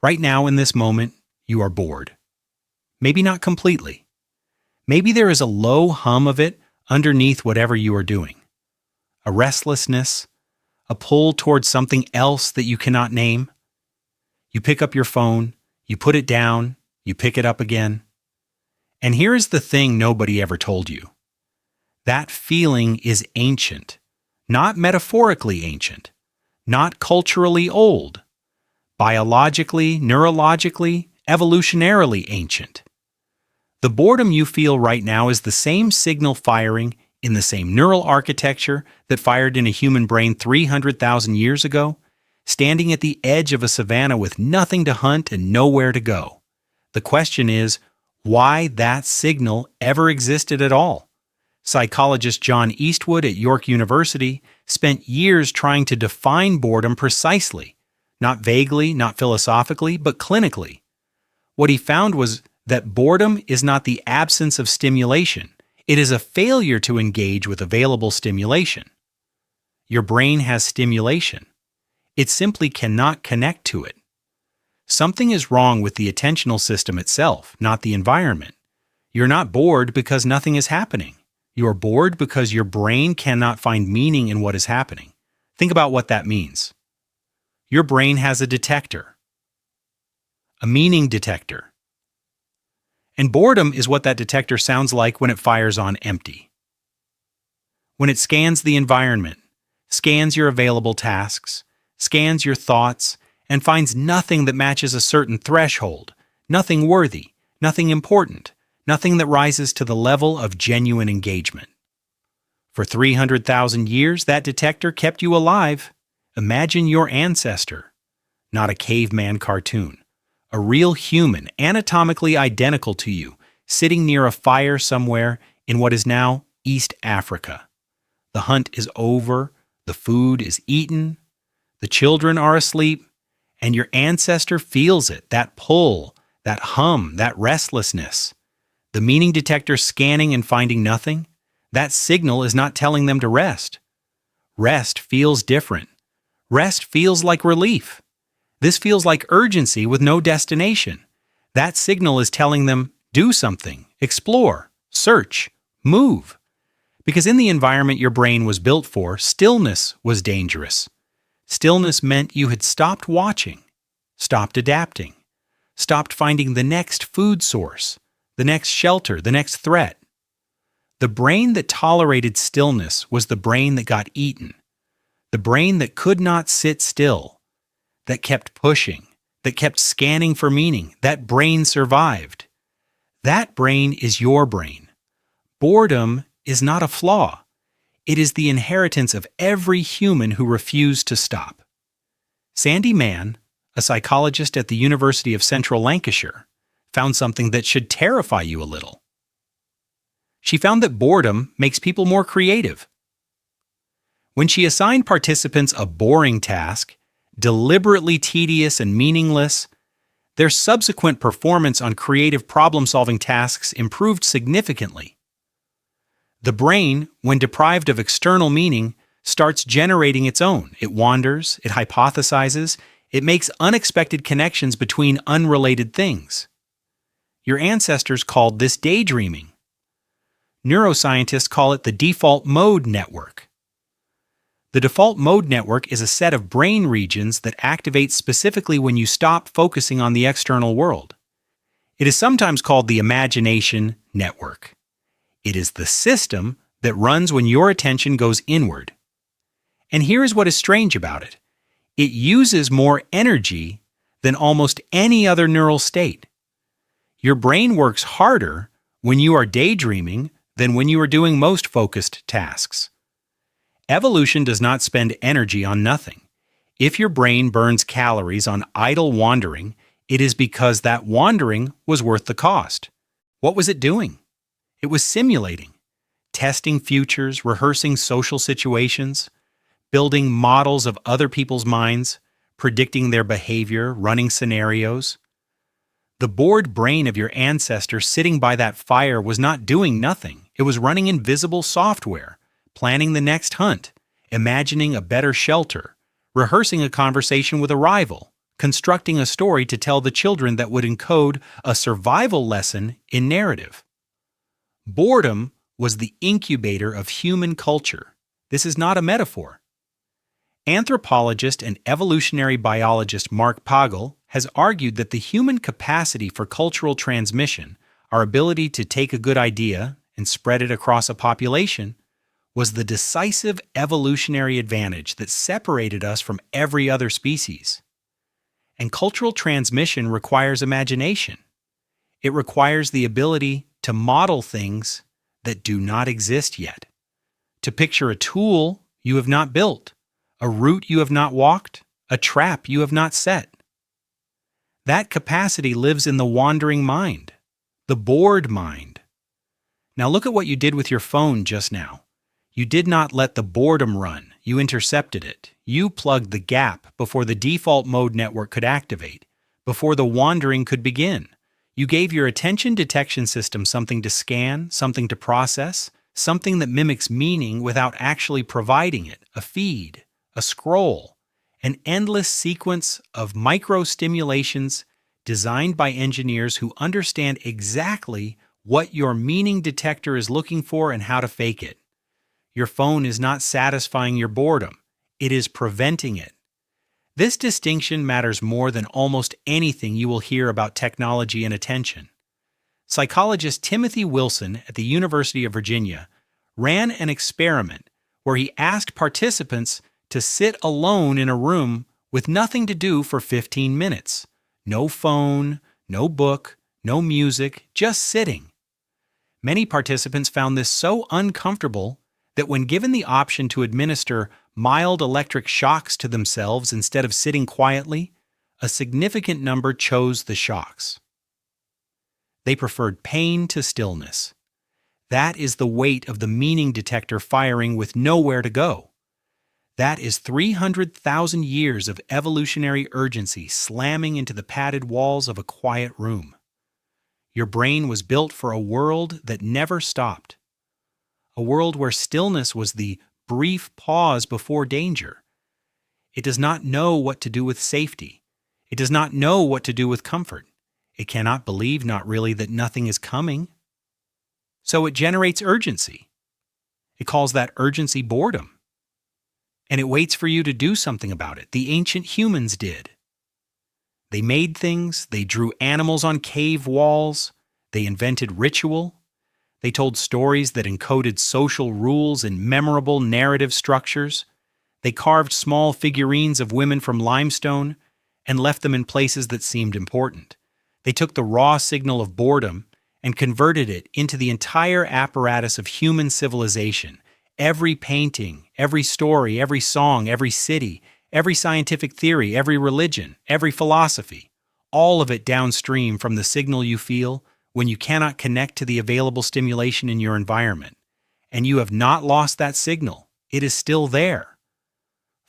Right now in this moment, you are bored. Maybe not completely. Maybe there is a low hum of it underneath whatever you are doing. A restlessness, a pull towards something else that you cannot name. You pick up your phone, you put it down, you pick it up again. And here is the thing nobody ever told you. That feeling is ancient, not metaphorically ancient, not culturally old, biologically, neurologically, evolutionarily ancient. The boredom you feel right now is the same signal firing in the same neural architecture that fired in a human brain 300,000 years ago, standing at the edge of a savanna with nothing to hunt and nowhere to go. The question is, why that signal ever existed at all? Psychologist John Eastwood at York University spent years trying to define boredom precisely, not vaguely, not philosophically, but clinically. What he found was that boredom is not the absence of stimulation. It is a failure to engage with available stimulation. Your brain has stimulation. It simply cannot connect to it. Something is wrong with the attentional system itself, not the environment. You're not bored because nothing is happening. You're bored because your brain cannot find meaning in what is happening. Think about what that means. Your brain has a detector, a meaning detector. And boredom is what that detector sounds like when it fires on empty. When it scans the environment, scans your available tasks, scans your thoughts, and finds nothing that matches a certain threshold, nothing worthy, nothing important, nothing that rises to the level of genuine engagement. For 300,000 years, that detector kept you alive. Imagine your ancestor, not a caveman cartoon. A real human, anatomically identical to you, sitting near a fire somewhere in what is now East Africa. The hunt is over, the food is eaten, the children are asleep, and your ancestor feels it, that pull, that hum, that restlessness. The meaning detector scanning and finding nothing, that signal is not telling them to rest. Rest feels different. Rest feels like relief. This feels like urgency with no destination. That signal is telling them, do something, explore, search, move. Because in the environment your brain was built for, stillness was dangerous. Stillness meant you had stopped watching, stopped adapting, stopped finding the next food source, the next shelter, the next threat. The brain that tolerated stillness was the brain that got eaten. The brain that could not sit still, that kept pushing, that kept scanning for meaning, that brain survived. That brain is your brain. Boredom is not a flaw. It is the inheritance of every human who refused to stop. Sandy Mann, a psychologist at the University of Central Lancashire, found something that should terrify you a little. She found that boredom makes people more creative. When she assigned participants a boring task, deliberately tedious and meaningless, their subsequent performance on creative problem-solving tasks improved significantly. The brain, when deprived of external meaning, starts generating its own. It wanders, it hypothesizes, it makes unexpected connections between unrelated things. Your ancestors called this daydreaming. Neuroscientists call it the default mode network. The default mode network is a set of brain regions that activate specifically when you stop focusing on the external world. It is sometimes called the imagination network. It is the system that runs when your attention goes inward. And here is what is strange about it. It uses more energy than almost any other neural state. Your brain works harder when you are daydreaming than when you are doing most focused tasks. Evolution does not spend energy on nothing. If your brain burns calories on idle wandering, it is because that wandering was worth the cost. What was it doing? It was simulating, testing futures, rehearsing social situations, building models of other people's minds, predicting their behavior, running scenarios. The bored brain of your ancestor sitting by that fire was not doing nothing. It was running invisible software, planning the next hunt, imagining a better shelter, rehearsing a conversation with a rival, constructing a story to tell the children that would encode a survival lesson in narrative. Boredom was the incubator of human culture. This is not a metaphor. Anthropologist and evolutionary biologist Mark Pagel has argued that the human capacity for cultural transmission, our ability to take a good idea and spread it across a population, was the decisive evolutionary advantage that separated us from every other species. And cultural transmission requires imagination. It requires the ability to model things that do not exist yet, to picture a tool you have not built, a route you have not walked, a trap you have not set. That capacity lives in the wandering mind, the bored mind. Now look at what you did with your phone just now. You did not let the boredom run. You intercepted it. You plugged the gap before the default mode network could activate, before the wandering could begin. You gave your attention detection system something to scan, something to process, something that mimics meaning without actually providing it, a feed, a scroll, an endless sequence of micro-stimulations designed by engineers who understand exactly what your meaning detector is looking for and how to fake it. Your phone is not satisfying your boredom. It is preventing it. This distinction matters more than almost anything you will hear about technology and attention. Psychologist Timothy Wilson at the University of Virginia ran an experiment where he asked participants to sit alone in a room with nothing to do for 15 minutes. No phone, no book, no music, just sitting. Many participants found this so uncomfortable that when given the option to administer mild electric shocks to themselves instead of sitting quietly, a significant number chose the shocks. They preferred pain to stillness. That is the weight of the meaning detector firing with nowhere to go. That is 300,000 years of evolutionary urgency slamming into the padded walls of a quiet room. Your brain was built for a world that never stopped. A world where stillness was the brief pause before danger. It does not know what to do with safety. It does not know what to do with comfort. It cannot believe, not really, that nothing is coming. So it generates urgency. It calls that urgency boredom. And it waits for you to do something about it. The ancient humans did. They made things. They drew animals on cave walls. They invented ritual. They told stories that encoded social rules in memorable narrative structures. They carved small figurines of women from limestone and left them in places that seemed important. They took the raw signal of boredom and converted it into the entire apparatus of human civilization. Every painting, every story, every song, every city, every scientific theory, every religion, every philosophy, all of it downstream from the signal you feel when you cannot connect to the available stimulation in your environment. And you have not lost that signal. It is still there,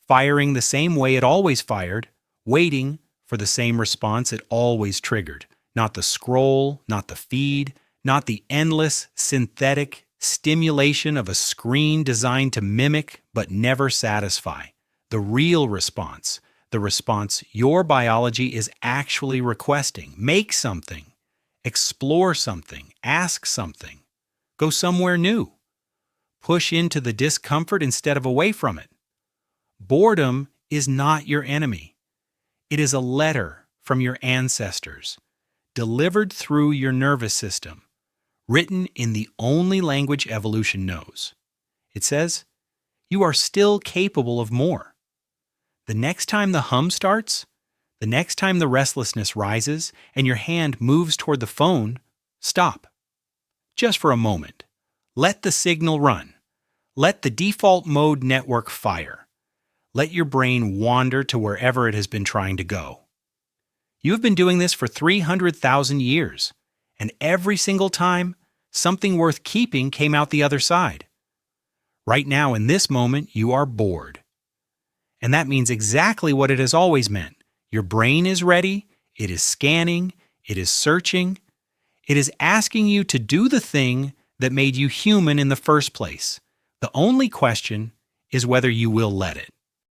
firing the same way it always fired, waiting for the same response it always triggered. Not the scroll, not the feed, not the endless, synthetic stimulation of a screen designed to mimic but never satisfy. The real response, the response your biology is actually requesting. Make something. Explore something, ask something, go somewhere new. Push into the discomfort instead of away from it. Boredom is not your enemy. It is a letter from your ancestors, delivered through your nervous system, written in the only language evolution knows. It says, you are still capable of more. The next time the hum starts, the next time the restlessness rises and your hand moves toward the phone, stop. Just for a moment. Let the signal run. Let the default mode network fire. Let your brain wander to wherever it has been trying to go. You have been doing this for 300,000 years, and every single time, something worth keeping came out the other side. Right now, in this moment, you are bored. And that means exactly what it has always meant. Your brain is ready, it is scanning, it is searching, it is asking you to do the thing that made you human in the first place. The only question is whether you will let it.